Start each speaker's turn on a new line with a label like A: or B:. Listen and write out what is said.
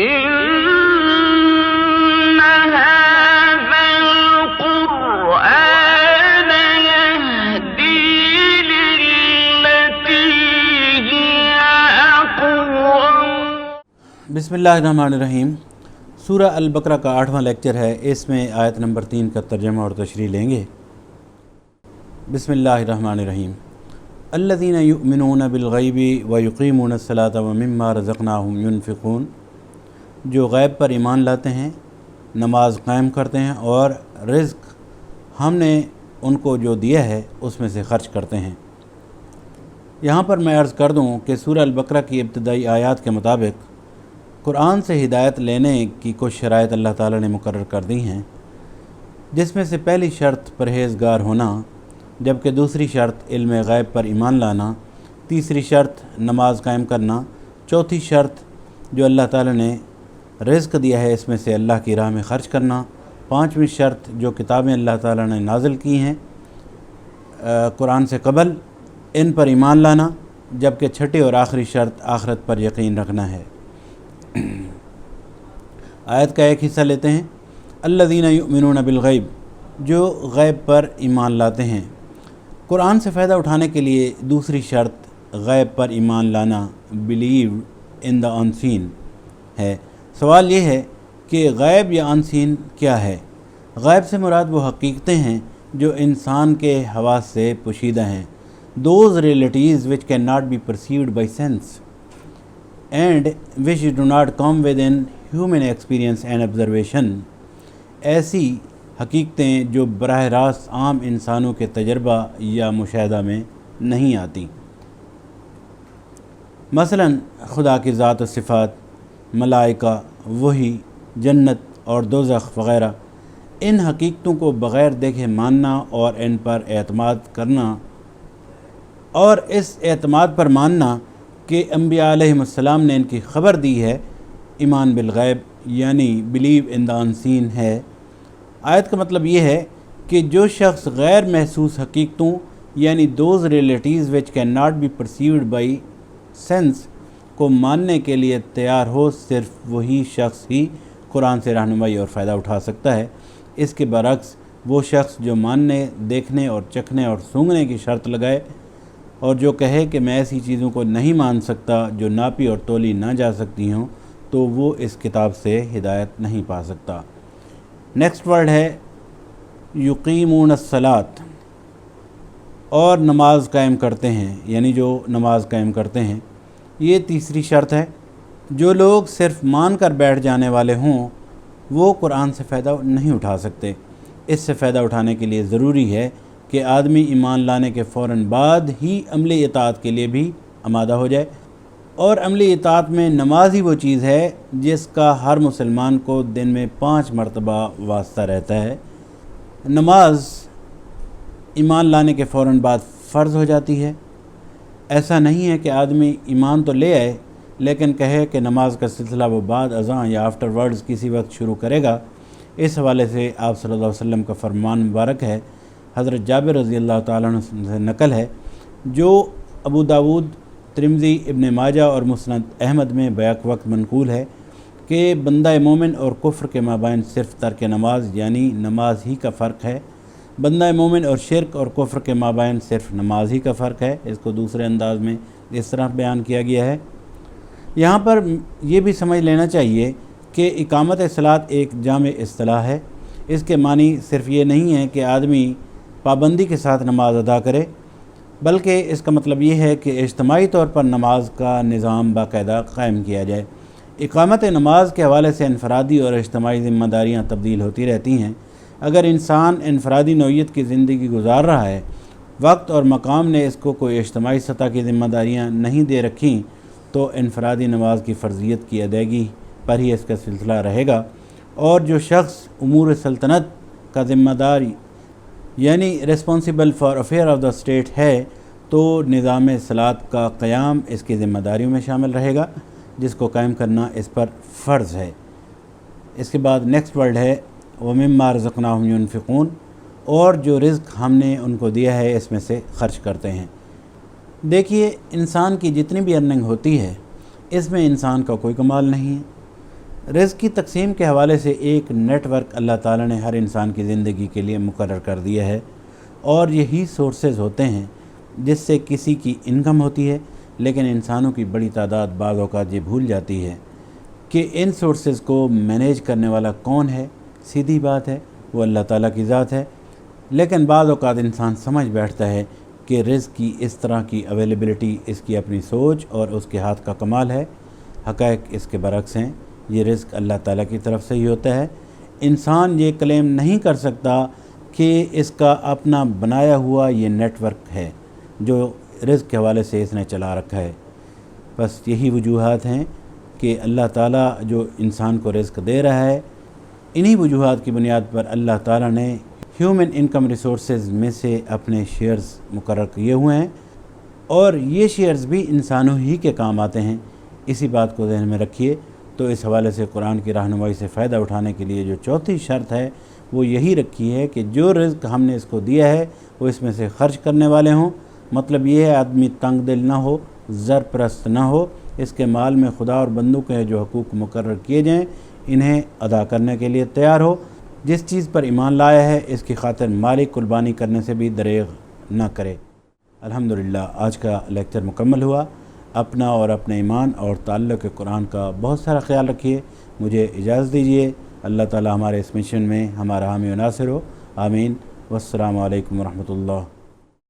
A: إن هذا القرآن يهدي للتي هي أقوم۔
B: بسم اللہ الرحمن الرحیم۔ سورہ البقرہ کا 8واں لیکچر ہے، اس میں آیت نمبر 3 کا ترجمہ اور تشریح لیں گے۔ بسم اللہ الرحمن الرحیم۔ الذین یؤمنون بالغیب ویقیمون الصلاۃ ومما رزقناہم ینفقون، جو غیب پر ایمان لاتے ہیں، نماز قائم کرتے ہیں اور رزق ہم نے ان کو جو دیا ہے اس میں سے خرچ کرتے ہیں۔ یہاں پر میں عرض کر دوں کہ سورہ البقرہ کی ابتدائی آیات کے مطابق قرآن سے ہدایت لینے کی کچھ شرائط اللہ تعالیٰ نے مقرر کر دی ہیں، جس میں سے پہلی شرط پرہیزگار ہونا، جبکہ دوسری شرط علم غیب پر ایمان لانا، تیسری شرط نماز قائم کرنا، چوتھی شرط جو اللہ تعالیٰ نے رزق دیا ہے اس میں سے اللہ کی راہ میں خرچ کرنا، پانچویں شرط جو کتابیں اللہ تعالیٰ نے نازل کی ہیں قرآن سے قبل ان پر ایمان لانا، جبکہ چھٹی اور آخری شرط آخرت پر یقین رکھنا ہے۔ آیت کا ایک حصہ لیتے ہیں۔ الذین یؤمنون بالغیب، جو غیب پر ایمان لاتے ہیں۔ قرآن سے فائدہ اٹھانے کے لیے دوسری شرط غیب پر ایمان لانا، بلیو ان دا انسین ہے۔ سوال یہ ہے کہ غیب یا انسین کیا ہے؟ غیب سے مراد وہ حقیقتیں ہیں جو انسان کے حواس سے پوشیدہ ہیں، those realities which cannot be perceived by sense and which do not come within human experience and observation، ایسی حقیقتیں جو براہ راست عام انسانوں کے تجربہ یا مشاہدہ میں نہیں آتی، مثلا خدا کی ذات و صفات، ملائکہ، وحی، جنت اور دوزخ وغیرہ۔ ان حقیقتوں کو بغیر دیکھے ماننا اور ان پر اعتماد کرنا، اور اس اعتماد پر ماننا کہ انبیاء علیہم السلام نے ان کی خبر دی ہے، ایمان بالغیب یعنی بلیو ان دا انسین ہے۔ آیت کا مطلب یہ ہے کہ جو شخص غیر محسوس حقیقتوں یعنی those realities which can not be perceived by sense کو ماننے کے لیے تیار ہو، صرف وہی شخص ہی قرآن سے رہنمائی اور فائدہ اٹھا سکتا ہے۔ اس کے برعکس وہ شخص جو ماننے، دیکھنے اور چکھنے اور سونگھنے کی شرط لگائے اور جو کہے کہ میں ایسی چیزوں کو نہیں مان سکتا جو ناپی اور تولی نہ جا سکتی ہوں، تو وہ اس کتاب سے ہدایت نہیں پا سکتا۔ نیکسٹ ورڈ ہے یقیمون الصلاۃ، اور نماز قائم کرتے ہیں، یعنی جو نماز قائم کرتے ہیں۔ یہ تیسری شرط ہے۔ جو لوگ صرف مان کر بیٹھ جانے والے ہوں وہ قرآن سے فائدہ نہیں اٹھا سکتے۔ اس سے فائدہ اٹھانے کے لیے ضروری ہے کہ آدمی ایمان لانے کے فوراً بعد ہی عملی اطاعت کے لیے بھی آمادہ ہو جائے، اور عملی اطاعت میں نماز ہی وہ چیز ہے جس کا ہر مسلمان کو دن میں 5 مرتبہ واسطہ رہتا ہے۔ نماز ایمان لانے کے فوراً بعد فرض ہو جاتی ہے۔ ایسا نہیں ہے کہ آدمی ایمان تو لے آئے لیکن کہے کہ نماز کا سلسلہ وہ بعد اذان یا آفٹر ورڈز کسی وقت شروع کرے گا۔ اس حوالے سے آپ صلی اللہ علیہ وسلم کا فرمان مبارک ہے، حضرت جابر رضی اللہ تعالیٰ عنہ سے نقل ہے، جو ابو داود، ترمذی، ابن ماجہ اور مسند احمد میں بیک وقت منقول ہے کہ بندہ مومن اور کفر کے مابین صرف ترک نماز یعنی نماز ہی کا فرق ہے، بندہ مومن اور شرک اور کفر کے مابین صرف نماز ہی کا فرق ہے۔ اس کو دوسرے انداز میں اس طرح بیان کیا گیا ہے۔ یہاں پر یہ بھی سمجھ لینا چاہیے کہ اقامت صلاۃ ایک جامع اصطلاح ہے۔ اس کے معنی صرف یہ نہیں ہے کہ آدمی پابندی کے ساتھ نماز ادا کرے، بلکہ اس کا مطلب یہ ہے کہ اجتماعی طور پر نماز کا نظام باقاعدہ قائم کیا جائے۔ اقامت نماز کے حوالے سے انفرادی اور اجتماعی ذمہ داریاں تبدیل ہوتی رہتی ہیں۔ اگر انسان انفرادی نوعیت کی زندگی گزار رہا ہے، وقت اور مقام نے اس کو کوئی اجتماعی سطح کی ذمہ داریاں نہیں دے رکھیں، تو انفرادی نماز کی فرضیت کی ادائیگی پر ہی اس کا سلسلہ رہے گا، اور جو شخص امور سلطنت کا ذمہ دار یعنی responsible for affair of the state ہے، تو نظام صلاۃ کا قیام اس کی ذمہ داریوں میں شامل رہے گا، جس کو قائم کرنا اس پر فرض ہے۔ اس کے بعد نیکسٹ ورڈ ہے وَمِمَّا رَزَقْنَاهُمْ يُنْفِقُونَ، اور جو رزق ہم نے ان کو دیا ہے اس میں سے خرچ کرتے ہیں۔ دیکھیے، انسان کی جتنی بھی ارننگ ہوتی ہے اس میں انسان کا کوئی کمال نہیں ہے۔ رزق کی تقسیم کے حوالے سے ایک نیٹ ورک اللہ تعالیٰ نے ہر انسان کی زندگی کے لیے مقرر کر دیا ہے، اور یہی سورسز ہوتے ہیں جس سے کسی کی انکم ہوتی ہے، لیکن انسانوں کی بڑی تعداد بعض اوقات یہ بھول جاتی ہے کہ ان سورسز کو مینیج کرنے والا کون ہے۔ سیدھی بات ہے، وہ اللہ تعالیٰ کی ذات ہے، لیکن بعض اوقات انسان سمجھ بیٹھتا ہے کہ رزق کی اس طرح کی اویلیبلٹی اس کی اپنی سوچ اور اس کے ہاتھ کا کمال ہے۔ حقائق اس کے برعکس ہیں، یہ رزق اللہ تعالیٰ کی طرف سے ہی ہوتا ہے۔ انسان یہ کلیم نہیں کر سکتا کہ اس کا اپنا بنایا ہوا یہ نیٹ ورک ہے جو رزق کے حوالے سے اس نے چلا رکھا ہے۔ بس یہی وجوہات ہیں کہ اللہ تعالیٰ جو انسان کو رزق دے رہا ہے، انہی وجوہات کی بنیاد پر اللہ تعالیٰ نے ہیومن انکم ریسورسز میں سے اپنے شیئرز مقرر کیے ہوئے ہیں، اور یہ شیئرز بھی انسانوں ہی کے کام آتے ہیں۔ اسی بات کو ذہن میں رکھیے۔ تو اس حوالے سے قرآن کی رہنمائی سے فائدہ اٹھانے کے لیے جو چوتھی شرط ہے وہ یہی رکھی ہے کہ جو رزق ہم نے اس کو دیا ہے وہ اس میں سے خرچ کرنے والے ہوں۔ مطلب یہ ہے آدمی تنگ دل نہ ہو، زر پرست نہ ہو، اس کے مال میں خدا اور بندوں کے جو حقوق مقرر کیے جائیں انہیں ادا کرنے کے لیے تیار ہو۔ جس چیز پر ایمان لایا ہے اس کی خاطر مالی قربانی کرنے سے بھی دریغ نہ کرے۔ الحمدللہ آج کا لیکچر مکمل ہوا۔ اپنا اور اپنے ایمان اور تعلق قرآن کا بہت سارا خیال رکھیے۔ مجھے اجازت دیجیے۔ اللہ تعالی ہمارے اس مشن میں ہمارا حامی و ناصر ہو، آمین۔ والسلام علیکم ورحمۃ اللہ۔